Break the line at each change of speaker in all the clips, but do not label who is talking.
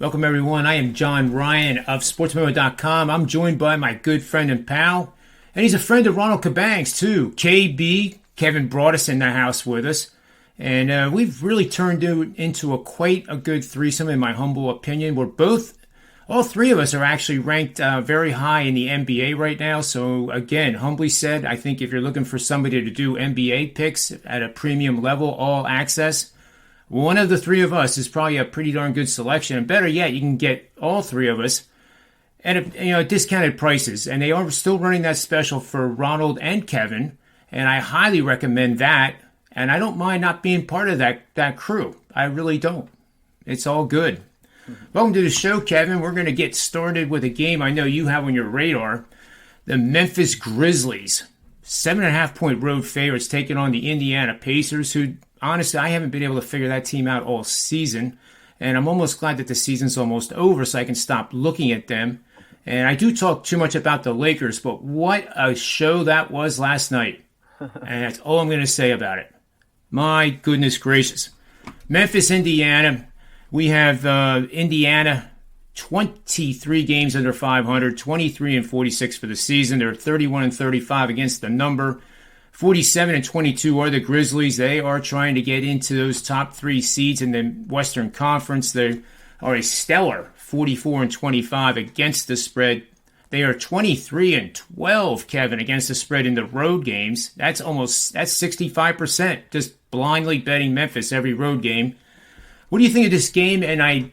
Welcome, everyone. I am John Ryan of SportsMemo.com. I'm joined by my good friend and pal, and he's a friend of Ronald Cabang's, too. KB, Kevin Braudis in the house with us. And we've really turned into quite a good threesome, in my humble opinion. All three of us are actually ranked very high in the NBA right now. So, again, humbly said, I think if you're looking for somebody to do NBA picks at a premium level, all access, one of the three of us is probably a pretty darn good selection. And better yet, you can get all three of us at discounted prices. And they are still running that special for Ronald and Kevin. And I highly recommend that. And I don't mind not being part of that crew. I really don't. It's all good. Welcome to the show, Kevin. We're going to get started with a game I know you have on your radar. The Memphis Grizzlies, 7.5-point road favorites taking on the Indiana Pacers, who honestly, I haven't been able to figure that team out all season, and I'm almost glad that the season's almost over so I can stop looking at them. And I do talk too much about the Lakers, but what a show that was last night. And that's all I'm going to say about it. My goodness gracious. Memphis, Indiana. We have Indiana 23 games under 500, 23-46 for the season. They're 31-35 against the number. 47-22 are the Grizzlies. They are trying to get into those top three seeds in the Western Conference. They are a stellar 44-25 against the spread. They are 23-12, Kevin, against the spread in the road games. That's 65%. Just blindly betting Memphis every road game. What do you think of this game? And I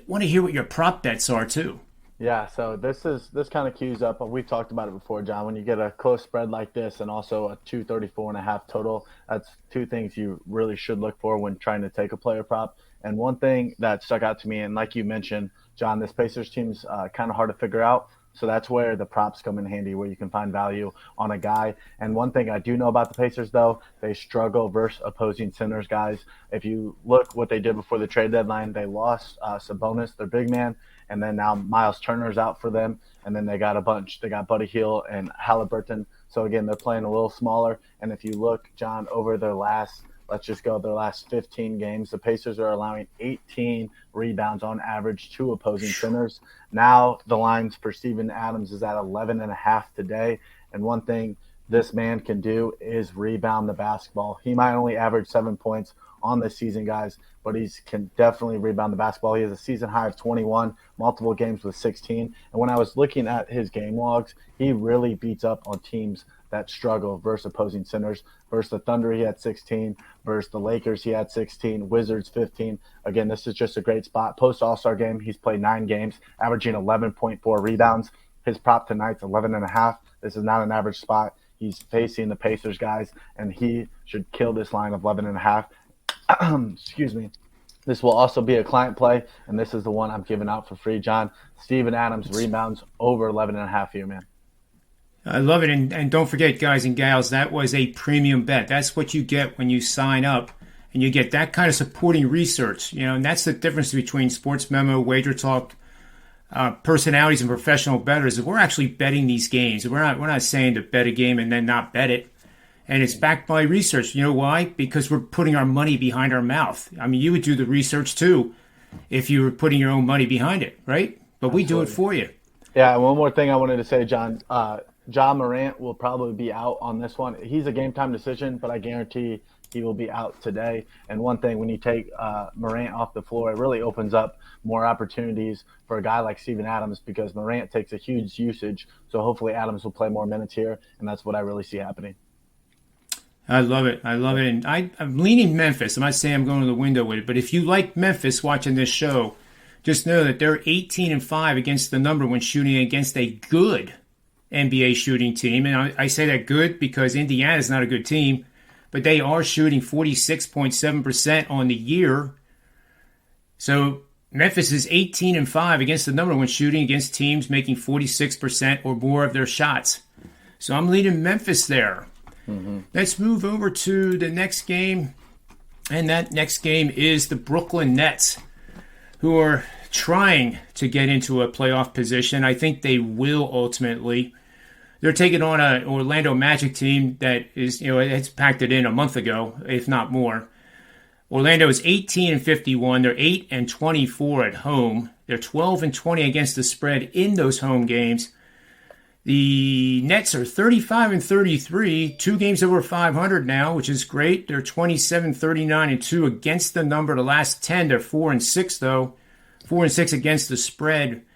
want to hear what your prop bets are too.
Yeah, so this kind of cues up. We've talked about it before, John. When you get a close spread like this and also a 234.5 total, that's two things you really should look for when trying to take a player prop. And one thing that stuck out to me, and like you mentioned, John, this Pacers team's kind of hard to figure out. So that's where the props come in handy, where you can find value on a guy. And one thing I do know about the Pacers, though, they struggle versus opposing centers, guys. If you look what they did before the trade deadline, they lost Sabonis, their big man, and then now Miles Turner's out for them. And then they got a bunch. They got Buddy Hield and Halliburton. So, again, they're playing a little smaller. And if you look, John, over their last 15 games, the Pacers are allowing 18 rebounds on average to opposing centers. Now the lines for Steven Adams is at 11.5 today. And one thing this man can do is rebound the basketball. He might only average 7 points on this season, guys, but he can definitely rebound the basketball. He has a season high of 21, multiple games with 16. And when I was looking at his game logs, he really beats up on teams that struggle versus opposing centers. Versus the Thunder, he had 16. Versus the Lakers, he had 16. Wizards, 15. Again, this is just a great spot. Post All-Star game, he's played 9 games, averaging 11.4 rebounds. His prop tonight's 11.5. This is not an average spot. He's facing the Pacers, guys, and he should kill this line of 11.5. Excuse me. This will also be a client play, and this is the one I'm giving out for free, John. Steven Adams rebounds over 11.5 here, man.
I love it. And don't forget, guys and gals, that was a premium bet. That's what you get when you sign up, and you get that kind of supporting research. And that's the difference between Sports Memo, Wager Talk, personalities, and professional bettors. We're actually betting these games. We're not saying to bet a game and then not bet it. And it's backed by research. You know why? Because we're putting our money behind our mouth. I mean, you would do the research too if you were putting your own money behind it, right? But we do it for you.
Yeah, one more thing I wanted to say, John. John Morant will probably be out on this one. He's a game-time decision, but I guarantee he will be out today. And one thing, when you take Morant off the floor, it really opens up more opportunities for a guy like Steven Adams because Morant takes a huge usage. So hopefully Adams will play more minutes here, and that's what I really see happening.
I love it. And I'm leaning Memphis. I'm not saying I'm going to the window with it, but if you like Memphis watching this show, just know that they're 18-5 against the number when shooting against a good NBA shooting team. And I say that good because Indiana's not a good team, but they are shooting 46.7% on the year. So Memphis is 18-5 against the number when shooting against teams making 46% or more of their shots. So I'm leading Memphis there. Mm-hmm. Let's move over to the next game. And that next game is the Brooklyn Nets, who are trying to get into a playoff position. I think they will ultimately. They're taking on an Orlando Magic team that is, it's packed it in a month ago, if not more. Orlando is 18-51. They're 8-24 at home. They're 12-20 against the spread in those home games. The Nets are 35-33, 2 games over 500 now, which is great. They're 27-39-2 against the number. The last 10, they're 4-6 though. 4-6 against the spread.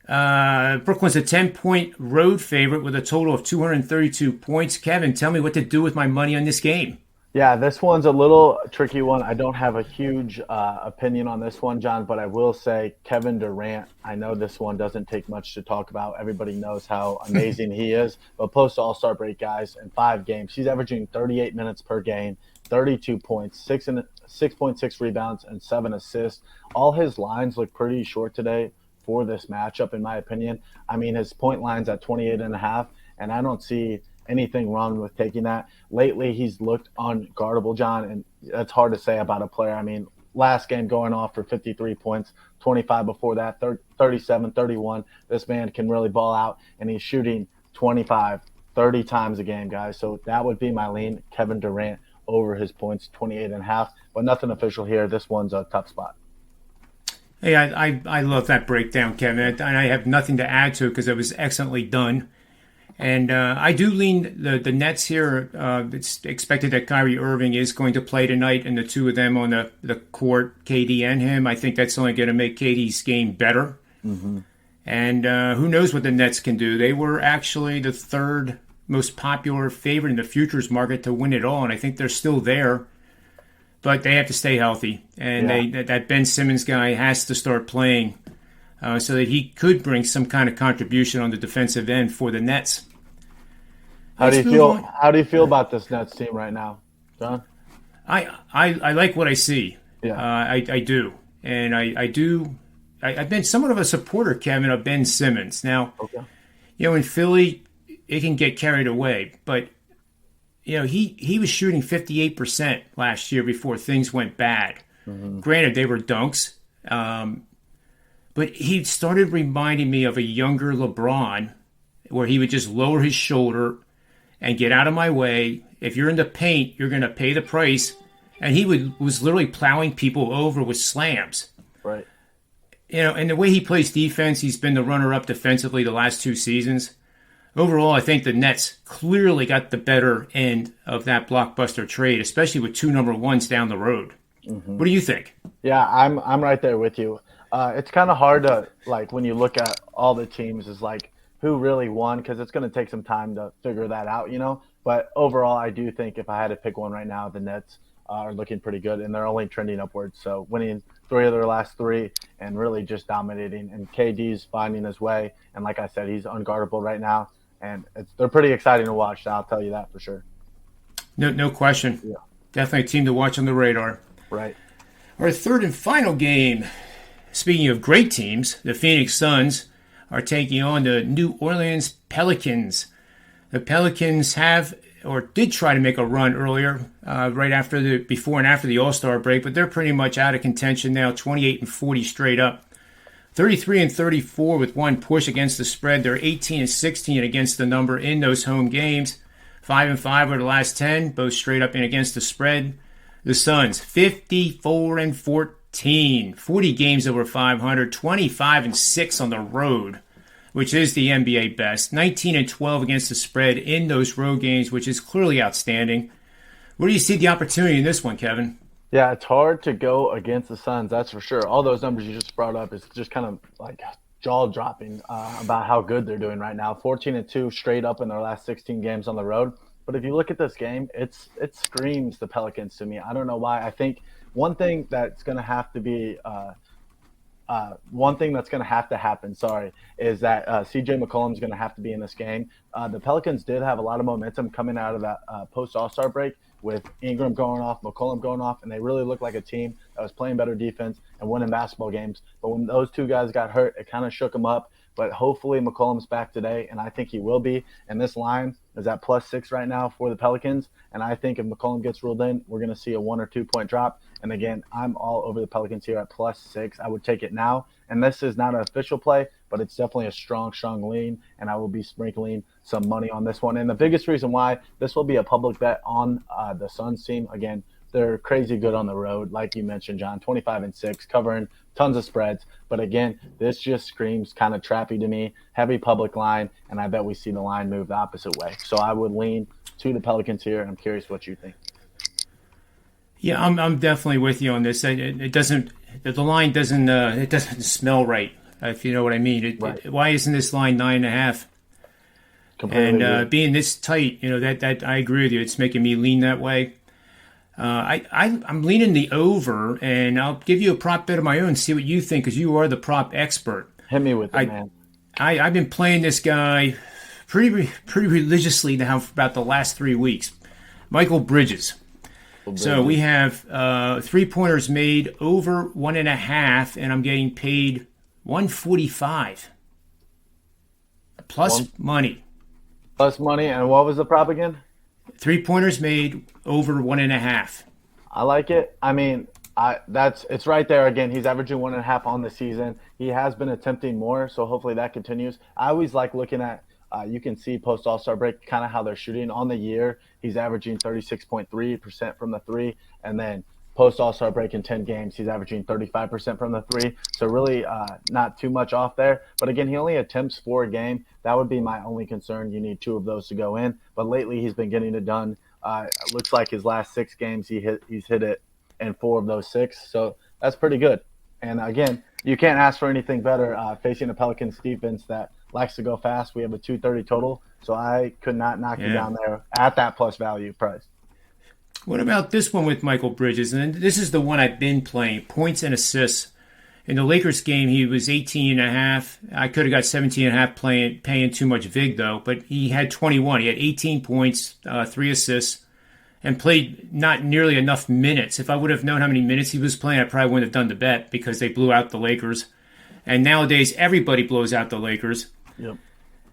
Brooklyn's a 10-point road favorite with a total of 232 points. Kevin, tell me what to do with my money on this game.
Yeah, this one's a little tricky one. I don't have a huge opinion on this one, John, but I will say Kevin Durant. I know this one doesn't take much to talk about. Everybody knows how amazing he is. But post All-Star break, guys, in 5 games, he's averaging 38 minutes per game, 32 points, 6.6 rebounds, and 7 assists. All his lines look pretty short today for this matchup, in my opinion. I mean, his point line's at 28.5, and I don't see anything wrong with taking that. Lately, he's looked unguardable, John, and that's hard to say about a player. I mean, last game going off for 53 points, 25 before that, 37, 31. This man can really ball out, and he's shooting 25, 30 times a game, guys. So that would be my lean, Kevin Durant over his points, 28.5. But nothing official here. This one's a tough spot.
Hey, I love that breakdown, Kevin, and I have nothing to add to it because it was excellently done. And I do lean the Nets here. It's expected that Kyrie Irving is going to play tonight, and the two of them on the court, KD and him. I think that's only going to make KD's game better. Mm-hmm. And who knows what the Nets can do. They were actually the 3rd most popular favorite in the futures market to win it all, and I think they're still there. But they have to stay healthy, and that Ben Simmons guy has to start playing so that he could bring some kind of contribution on the defensive end for the Nets.
How do you feel about this Nets team right now, John?
I like what I see.
Yeah.
I do. And I've been somewhat of a supporter, Kevin, of Ben Simmons. Now, in Philly, it can get carried away. But, he was shooting 58% last year before things went bad. Mm-hmm. Granted, they were dunks. But he started reminding me of a younger LeBron where he would just lower his shoulder and get out of my way. If you're in the paint, you're going to pay the price. And he was literally plowing people over with slams.
Right.
And the way he plays defense, he's been the runner-up defensively the last 2 seasons. Overall, I think the Nets clearly got the better end of that blockbuster trade, especially with 2 number ones down the road. Mm-hmm. What do you think?
Yeah, I'm right there with you. It's kind of hard to, when you look at all the teams, is who really won, because it's going to take some time to figure that out, But overall, I do think if I had to pick one right now, the Nets are looking pretty good, and they're only trending upwards. So winning 3 of their last 3 and really just dominating. And KD's finding his way. And like I said, he's unguardable right now. And they're pretty exciting to watch, I'll tell you that for sure.
No question.
Yeah.
Definitely a team to watch on the radar.
Right.
Our 3rd and final game. Speaking of great teams, the Phoenix Suns are taking on the New Orleans Pelicans. The Pelicans did try to make a run earlier, before and after the All-Star break, but they're pretty much out of contention now, 28-40 straight up. 33-34 with 1 push against the spread. They're 18-16 against the number in those home games. 5-5 over the last 10, both straight up and against the spread. The Suns, 54-14, 40 games over 500, 25-6 on the road, which is the NBA best. 19-12 against the spread in those road games, which is clearly outstanding. Where do you see the opportunity in this one, Kevin?
Yeah, it's hard to go against the Suns, that's for sure. All those numbers you just brought up is just kind of jaw-dropping about how good they're doing right now. 14-2 straight up in their last 16 games on the road. But if you look at this game, it screams the Pelicans to me. I don't know why. I think one thing that's going to have to happen, is that CJ McCollum's going to have to be in this game. The Pelicans did have a lot of momentum coming out of that post-All-Star break with Ingram going off, McCollum going off, and they really looked like a team that was playing better defense and winning basketball games. But when those 2 guys got hurt, it kind of shook them up. But hopefully McCollum's back today, and I think he will be. And this line is at +6 right now for the Pelicans. And I think if McCollum gets ruled in, we're going to see a 1 or 2 point drop. And again, I'm all over the Pelicans here at +6. I would take it now. And this is not an official play, but it's definitely a strong lean. And I will be sprinkling some money on this one. And the biggest reason why this will be a public bet on the Suns team, again, they're crazy good on the road, like you mentioned, John. 25-6, covering tons of spreads. But again, this just screams kind of trappy to me. Heavy public line, and I bet we see the line move the opposite way. So I would lean to the Pelicans here. I'm curious what you think.
Yeah, I'm definitely with you on this. It doesn't, the line doesn't, it doesn't smell right, if you know what I mean.
Right.
Why isn't this line 9.5? And being this tight, that I agree with you. It's making me lean that way. I'm leaning the over, and I'll give you a prop bet of my own. See what you think, because you are the prop expert.
Hit me with it, man.
I've been playing this guy pretty religiously now for about the last 3 weeks. Michael Bridges. So we have 3-pointers made over 1.5, and I'm getting paid 145 plus money.
Plus money, and what was the prop again?
3-pointers made over 1.5.
I like it. I mean, it's right there again. He's averaging 1.5 on the season. He has been attempting more, so hopefully that continues. I always like looking at. You can see post All-Star break kind of how they're shooting on the year. He's averaging 36.3% from the three, and then post All-Star break in 10 games, he's averaging 35% from the three. So really not too much off there. But again, he only attempts 4 a game. That would be my only concern. You need 2 of those to go in. But lately he's been getting it done. It looks like his last 6 games he's hit it in 4 of those 6. So that's pretty good. And again, you can't ask for anything better facing a Pelicans defense that likes to go fast. We have a 230 total, so I could not knock you down there at that plus value price.
What about this one with Michael Bridges? And this is the one I've been playing, points and assists. In the Lakers game, he was 18.5. I could have got 17.5 paying too much vig, though, but he had 21. He had 18 points, 3 assists, and played not nearly enough minutes. If I would have known how many minutes he was playing, I probably wouldn't have done the bet because they blew out the Lakers. And nowadays, everybody blows out the Lakers.
Yep.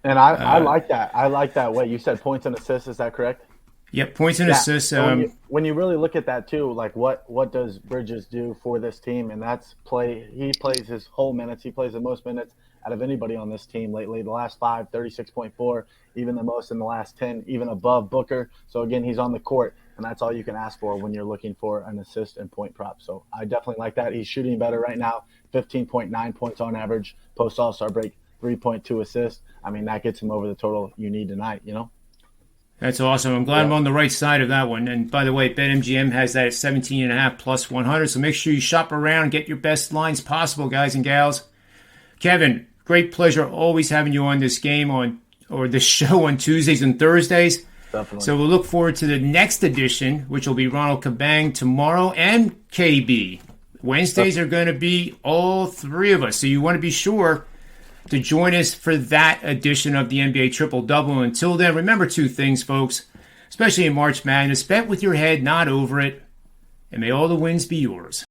And I like that. I like that way. You said points and assists. Is that correct?
Yep, points and assists.
So when you really look at that too, like what does Bridges do for this team? And that's play. He plays his whole minutes. He plays the most minutes out of anybody on this team lately. The last 5, 36.4, even the most in the last 10, even above Booker. So again, he's on the court, and that's all you can ask for when you're looking for an assist and point prop. So I definitely like that. He's shooting better right now, 15.9 points on average post All-Star break. 3.2 assists. I mean, that gets him over the total you need tonight,
That's awesome. I'm glad I'm on the right side of that one. And by the way, BetMGM has that at 17.5 plus 100. So make sure you shop around and get your best lines possible, guys and gals. Kevin, great pleasure always having you on this this show on Tuesdays and Thursdays.
Definitely.
So we'll look forward to the next edition, which will be Ronald Cabang tomorrow and KB. Wednesdays are going to be all 3 of us. So you want to be sure to join us for that edition of the NBA Triple Double. Until then, remember 2 things, folks, especially in March Madness. Bet with your head, not over it, and may all the wins be yours.